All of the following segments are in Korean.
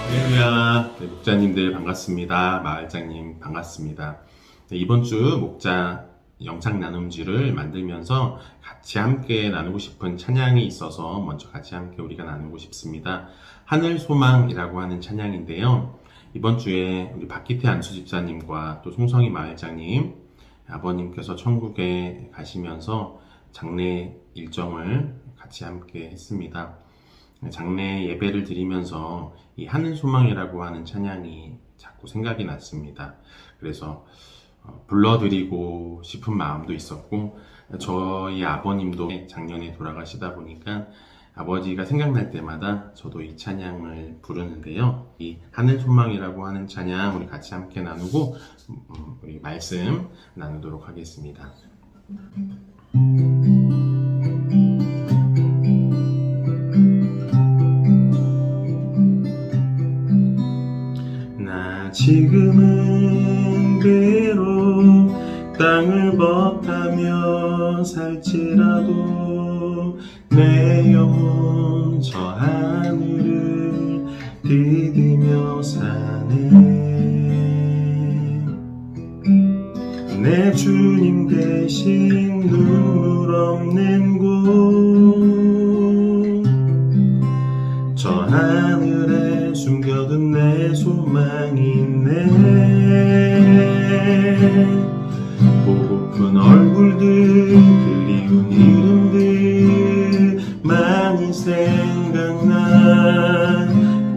할렐루야. 네, 목자님들 반갑습니다. 마을장님 반갑습니다. 네, 이번 주 목자 영상 나눔지를 만들면서 같이 함께 나누고 싶은 찬양이 있어서 먼저 같이 함께 우리가 나누고 싶습니다. 하늘 소망이라고 하는 찬양인데요. 이번 주에 우리 박기태 안수 집사님과 또 송성희 마을장님, 아버님께서 천국에 가시면서 장례 일정을 같이 함께 했습니다. 장례 예배를 드리면서 이 하늘 소망이라고 하는 찬양이 자꾸 생각이 났습니다. 그래서 불러드리고 싶은 마음도 있었고, 저희 아버님도 작년에 돌아가시다 보니까 아버지가 생각날 때마다 저도 이 찬양을 부르는데요. 이 하늘 소망이라고 하는 찬양 우리 같이 함께 나누고 우리 말씀 나누도록 하겠습니다. 지금은 비록 땅을 벗하며 살지라도 내 영혼 저 하늘을 디디며 사네. 내 주님 대신 눈물 없는 곳, 저 하늘에 숨겨둔 내 소망이 있네. 보고픈 얼굴들, 그리운 이름들 많이 생각나.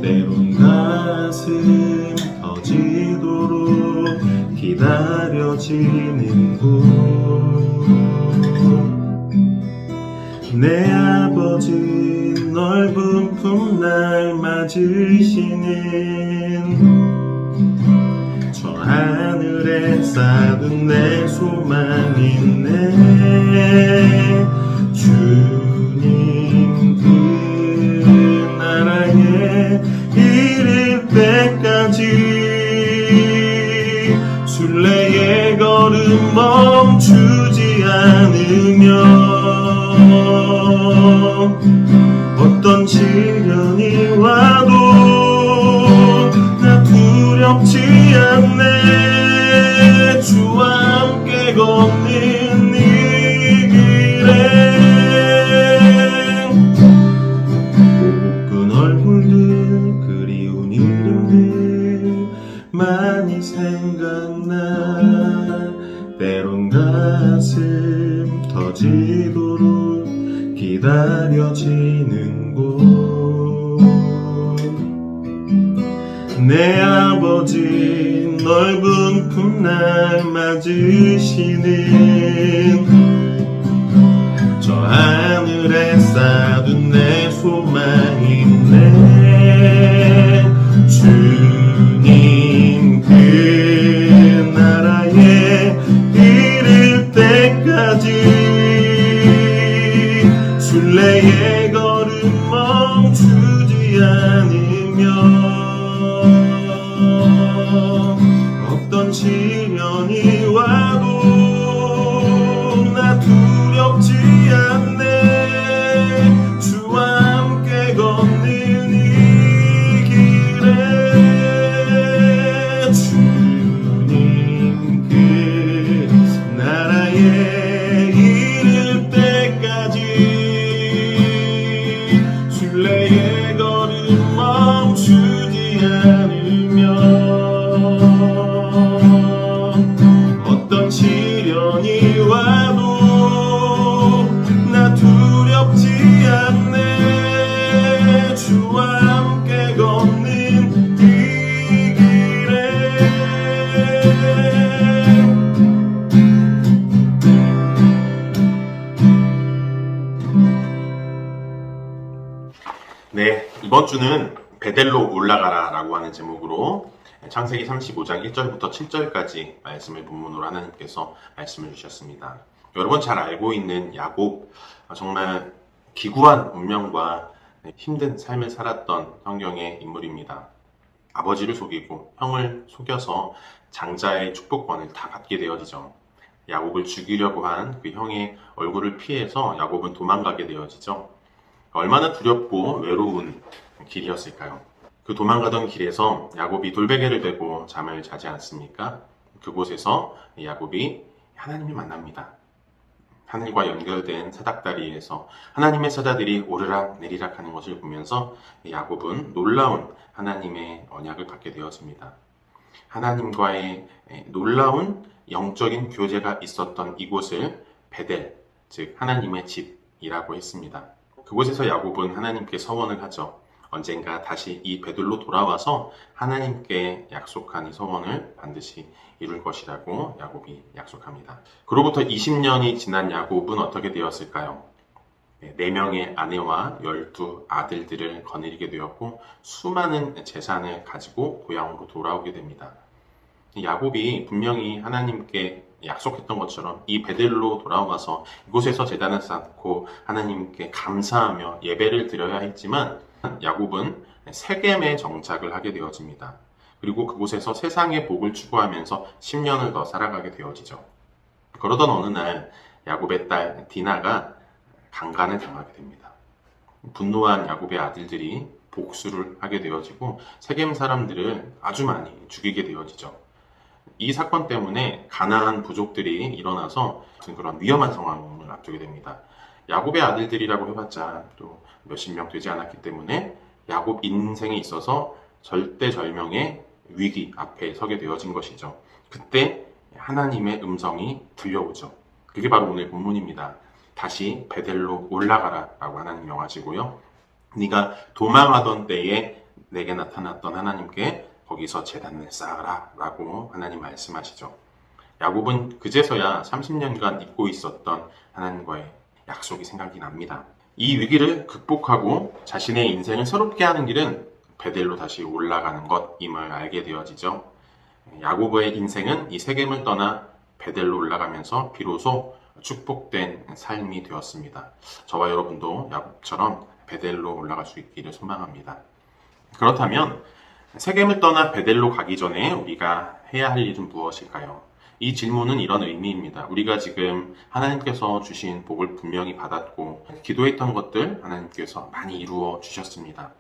때론 가슴 터지도록 기다려지는 곳, 내 아버지 넓은 품 날 맞으시는 저 하늘에 쌓은 내 소망이 있네. 주님 그 나라에 이를 때까지 순례의 걸음 멈추지 않으며 어떤 시련이 와도 나 두렵지 않네. 주와 함께 걷는 이 길에 고픈 얼굴들, 그리운 이름들 많이 생각나. 때론 가슴 터지도록 기다려지는 곳, 내 아버지 넓은 품 날 맞으시는 저 하늘에 쌓은 내 소망이 있네. 주님 그 나라에 이를 때까지 순례의 걸음 멈추지 않으며 어떤 시련이 와도 나 두렵지 않네. 주와 함께 걷는 이 길에 주님 그 나라에 이를 때까지 순례의 걸음 멈추지 않으며 어떤 시련이 와도 나 두렵지 않네. 주와 함께 걷는 이 길에 네, 이번 주는 베델로 올라가라 라고 하는 제목으로 창세기 35장 1절부터 7절까지 말씀을 본문으로 하나님께서 말씀을 주셨습니다. 여러분 잘 알고 있는 야곱, 정말 기구한 운명과 힘든 삶을 살았던 성경의 인물입니다. 아버지를 속이고 형을 속여서 장자의 축복권을 다 갖게 되어지죠. 야곱을 죽이려고 한 그 형의 얼굴을 피해서 야곱은 도망가게 되어지죠. 얼마나 두렵고 외로운 길이었을까요? 그 도망가던 길에서 야곱이 돌베개를 베고 잠을 자지 않습니까? 그곳에서 야곱이 하나님을 만납니다. 하늘과 연결된 사닥다리에서 하나님의 사자들이 오르락 내리락 하는 것을 보면서 야곱은 놀라운 하나님의 언약을 받게 되었습니다. 하나님과의 놀라운 영적인 교제가 있었던 이곳을 베델, 즉 하나님의 집이라고 했습니다. 그곳에서 야곱은 하나님께 서원을 하죠. 언젠가 다시 이 베들로 돌아와서 하나님께 약속한 이 서원을 반드시 이룰 것이라고 야곱이 약속합니다. 그로부터 20년이 지난 야곱은 어떻게 되었을까요? 4명의 아내와 12 아들들을 거느리게 되었고 수많은 재산을 가지고 고향으로 돌아오게 됩니다. 야곱이 분명히 하나님께 약속했던 것처럼 이 베델로 돌아와서 이곳에서 제단을 쌓고 하나님께 감사하며 예배를 드려야 했지만 야곱은 세겜에 정착을 하게 되어집니다. 그리고 그곳에서 세상의 복을 추구하면서 10년을 더 살아가게 되어지죠. 그러던 어느 날 야곱의 딸 디나가 강간을 당하게 됩니다. 분노한 야곱의 아들들이 복수를 하게 되어지고 세겜 사람들을 아주 많이 죽이게 되어지죠. 이 사건 때문에 가나안 부족들이 일어나서 그런 위험한 상황을 앞두게 됩니다. 야곱의 아들들이라고 해봤자 또 몇십 명 되지 않았기 때문에 야곱 인생에 있어서 절대절명의 위기 앞에 서게 되어진 것이죠. 그때 하나님의 음성이 들려오죠. 그게 바로 오늘 본문입니다. 다시 베델로 올라가라 라고 하나님 명하시고요. 네가 도망하던 때에 내게 나타났던 하나님께 거기서 제단을 쌓아라 라고 하나님 말씀하시죠. 야곱은 그제서야 30년간 잊고 있었던 하나님과의 약속이 생각이 납니다. 이 위기를 극복하고 자신의 인생을 새롭게 하는 길은 베델로 다시 올라가는 것임을 알게 되어지죠. 야곱의 인생은 이 세겜을 떠나 베델로 올라가면서 비로소 축복된 삶이 되었습니다. 저와 여러분도 야곱처럼 베델로 올라갈 수 있기를 소망합니다. 그렇다면 세겜을 떠나 베델로 가기 전에 우리가 해야 할 일은 무엇일까요? 이 질문은 이런 의미입니다. 우리가 지금 하나님께서 주신 복을 분명히 받았고 기도했던 것들 하나님께서 많이 이루어 주셨습니다.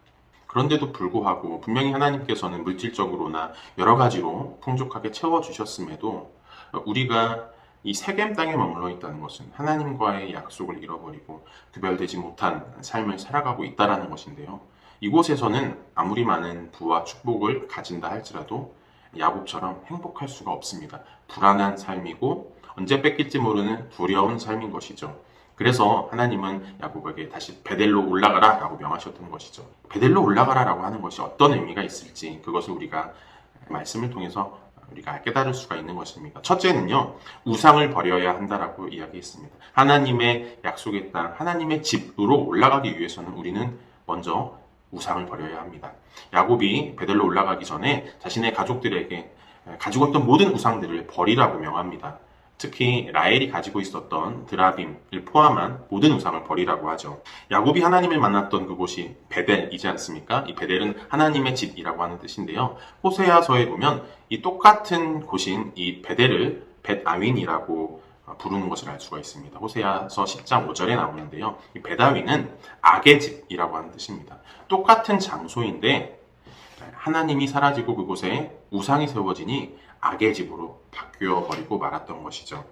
그런데도 불구하고 분명히 하나님께서는 물질적으로나 여러 가지로 풍족하게 채워주셨음에도 우리가 이 세겜 땅에 머물러 있다는 것은 하나님과의 약속을 잃어버리고 구별되지 못한 삶을 살아가고 있다는 것인데요. 이곳에서는 아무리 많은 부와 축복을 가진다 할지라도 야곱처럼 행복할 수가 없습니다. 불안한 삶이고 언제 뺏길지 모르는 두려운 삶인 것이죠. 그래서 하나님은 야곱에게 다시 베델로 올라가라 라고 명하셨던 것이죠. 베델로 올라가라 라고 하는 것이 어떤 의미가 있을지 그것을 우리가 말씀을 통해서 우리가 깨달을 수가 있는 것입니다. 첫째는요, 우상을 버려야 한다라고 이야기했습니다. 하나님의 약속의 땅, 하나님의 집으로 올라가기 위해서는 우리는 먼저 우상을 버려야 합니다. 야곱이 베델로 올라가기 전에 자신의 가족들에게 가지고 있던 모든 우상들을 버리라고 명합니다. 특히 라헬이 가지고 있었던 드라빔을 포함한 모든 우상을 버리라고 하죠. 야곱이 하나님을 만났던 그곳이 베델이지 않습니까? 이 베델은 하나님의 집이라고 하는 뜻인데요. 호세아서에 보면 이 똑같은 곳인 이 베델을 벳아윈이라고 부르는 것을 알 수가 있습니다. 호세아서 10장 5절에 나오는데요. 이 벳아윈은 악의 집이라고 하는 뜻입니다. 똑같은 장소인데 하나님이 사라지고 그곳에 우상이 세워지니 악의 집으로 바뀌어 버리고 말았던 것이죠.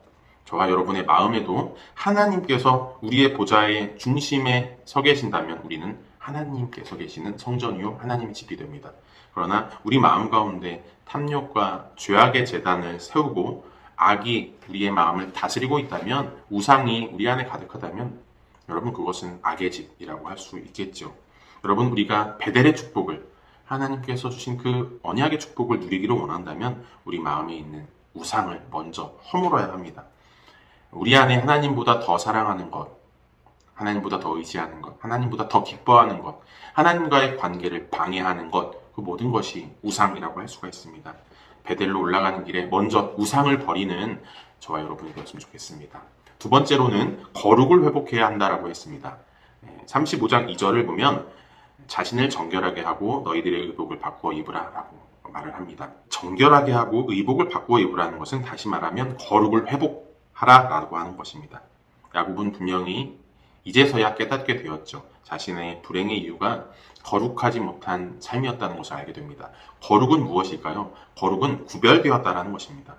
저와 여러분의 마음에도 하나님께서 우리의 보좌의 중심에 서 계신다면 우리는 하나님께 서 계시는 성전이요 하나님의 집이 됩니다. 그러나 우리 마음 가운데 탐욕과 죄악의 재단을 세우고 악이 우리의 마음을 다스리고 있다면, 우상이 우리 안에 가득하다면 여러분 그것은 악의 집이라고 할 수 있겠죠. 여러분 우리가 베델의 축복을, 하나님께서 주신 그 언약의 축복을 누리기를 원한다면 우리 마음에 있는 우상을 먼저 허물어야 합니다. 우리 안에 하나님보다 더 사랑하는 것, 하나님보다 더 의지하는 것, 하나님보다 더 기뻐하는 것, 하나님과의 관계를 방해하는 것, 그 모든 것이 우상이라고 할 수가 있습니다. 베델로 올라가는 길에 먼저 우상을 버리는 저와 여러분이 되었으면 좋겠습니다. 두 번째로는 거룩을 회복해야 한다라고 했습니다. 35장 2절을 보면 자신을 정결하게 하고 너희들의 의복을 바꾸어 입으라 라고 말을 합니다. 정결하게 하고 의복을 바꾸어 입으라는 것은 다시 말하면 거룩을 회복하라 라고 하는 것입니다. 야곱은 분명히 이제서야 깨닫게 되었죠. 자신의 불행의 이유가 거룩하지 못한 삶이었다는 것을 알게 됩니다. 거룩은 무엇일까요? 거룩은 구별되었다라는 것입니다.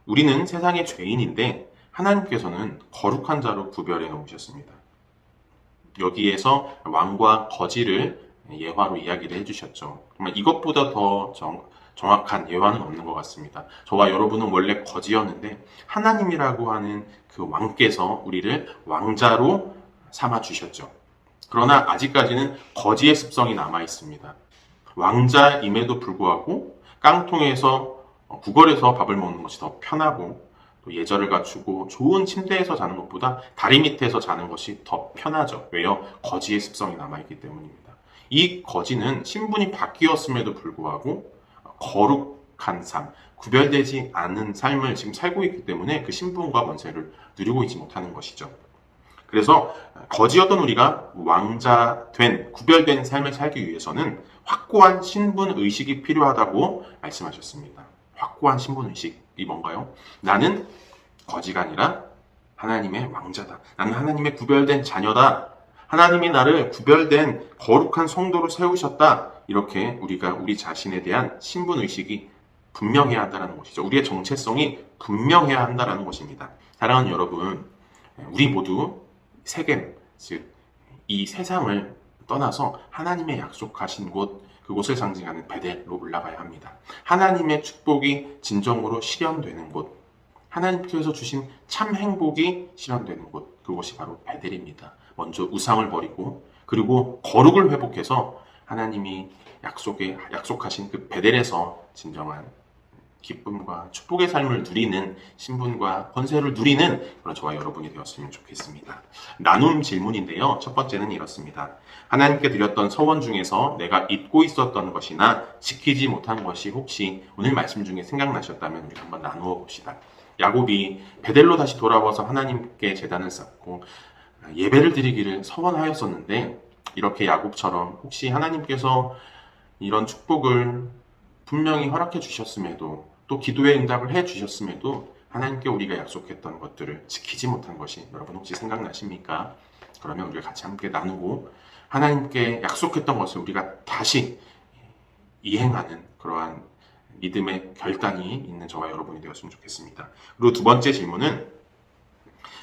우리는 세상의 죄인인데 하나님께서는 거룩한 자로 구별해 놓으셨습니다. 여기에서 왕과 거지를 예화로 이야기를 해주셨죠. 정말 이것보다 더 정확한 예화는 없는 것 같습니다. 저와 여러분은 원래 거지였는데 하나님이라고 하는 그 왕께서 우리를 왕자로 삼아 주셨죠. 그러나 아직까지는 거지의 습성이 남아 있습니다. 왕자임에도 불구하고 깡통에서 구걸해서 밥을 먹는 것이 더 편하고 또 예절을 갖추고 좋은 침대에서 자는 것보다 다리 밑에서 자는 것이 더 편하죠. 왜요? 거지의 습성이 남아있기 때문입니다. 이 거지는 신분이 바뀌었음에도 불구하고 거룩한 삶, 구별되지 않은 삶을 지금 살고 있기 때문에 그 신분과 권세를 누리고 있지 못하는 것이죠. 그래서 거지였던 우리가 왕자된, 구별된 삶을 살기 위해서는 확고한 신분 의식이 필요하다고 말씀하셨습니다. 확고한 신분 의식이 뭔가요? 나는 거지가 아니라 하나님의 왕자다. 나는 하나님의 구별된 자녀다. 하나님이 나를 구별된 거룩한 성도로 세우셨다. 이렇게 우리가 우리 자신에 대한 신분 의식이 분명해야 한다는 것이죠. 우리의 정체성이 분명해야 한다는 것입니다. 사랑하는 여러분, 우리 모두 세겜, 즉 이 세상을 떠나서 하나님의 약속하신 곳, 그곳을 상징하는 베델로 올라가야 합니다. 하나님의 축복이 진정으로 실현되는 곳, 하나님께서 주신 참 행복이 실현되는 곳, 그곳이 바로 베델입니다. 먼저 우상을 버리고 그리고 거룩을 회복해서 하나님이 약속하신 그 베델에서 진정한 기쁨과 축복의 삶을 누리는 신분과 권세를 누리는 그런 저와 여러분이 되었으면 좋겠습니다. 나눔 질문인데요. 첫 번째는 이렇습니다. 하나님께 드렸던 서원 중에서 내가 잊고 있었던 것이나 지키지 못한 것이 혹시 오늘 말씀 중에 생각나셨다면 우리 한번 나누어 봅시다. 야곱이 베델로 다시 돌아와서 하나님께 제단을 쌓고 예배를 드리기를 서원하였었는데 이렇게 야곱처럼 혹시 하나님께서 이런 축복을 분명히 허락해 주셨음에도 또 기도의 응답을 해 주셨음에도 하나님께 우리가 약속했던 것들을 지키지 못한 것이 여러분 혹시 생각나십니까? 그러면 우리가 같이 함께 나누고 하나님께 약속했던 것을 우리가 다시 이행하는 그러한 믿음의 결단이 있는 저와 여러분이 되었으면 좋겠습니다. 그리고 두 번째 질문은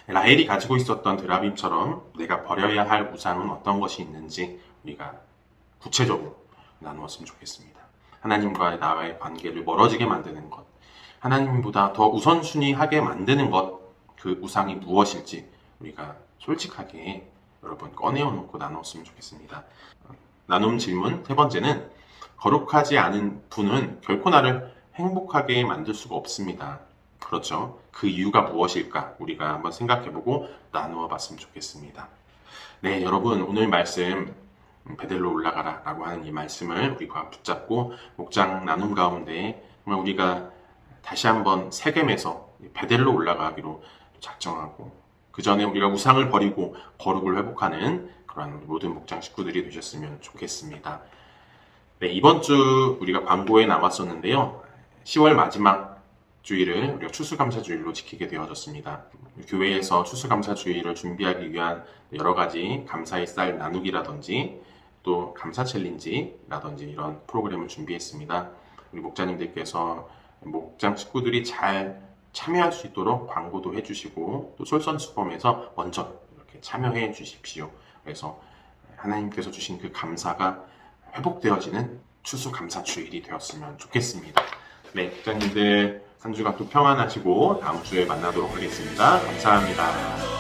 라헬이 가지고 있었던 드라빔처럼 내가 버려야 할 우상은 어떤 것이 있는지 우리가 구체적으로 나누었으면 좋겠습니다. 하나님과 나와의 관계를 멀어지게 만드는 것, 하나님보다 더 우선순위하게 만드는 것, 그 우상이 무엇일지 우리가 솔직하게 여러분 꺼내어놓고 나눴으면 좋겠습니다. 나눔 질문 세 번째는 거룩하지 않은 분은 결코 나를 행복하게 만들 수가 없습니다. 그렇죠? 그 이유가 무엇일까? 우리가 한번 생각해보고 나누어 봤으면 좋겠습니다. 네, 여러분 오늘 말씀 베델로 올라가라 라고 하는 이 말씀을 우리가 붙잡고 목장 나눔 가운데 정말 우리가 다시 한번 세겜에서 베델로 올라가기로 작정하고 그 전에 우리가 우상을 버리고 거룩을 회복하는 그런 모든 목장 식구들이 되셨으면 좋겠습니다. 네, 이번 주 우리가 광고에 나왔었는데요. 10월 마지막 주일을 우리가 추수감사주일로 지키게 되어졌습니다. 교회에서 추수감사주일을 준비하기 위한 여러 가지 감사의 쌀 나누기라든지 또 감사 챌린지라든지 이런 프로그램을 준비했습니다. 우리 목자님들께서 목장 식구들이 잘 참여할 수 있도록 광고도 해주시고 또 솔선수범해서 먼저 이렇게 참여해 주십시오. 그래서 하나님께서 주신 그 감사가 회복되어지는 추수감사주일이 되었으면 좋겠습니다. 네, 목자님들 한 주가 또 평안하시고 다음 주에 만나도록 하겠습니다. 감사합니다.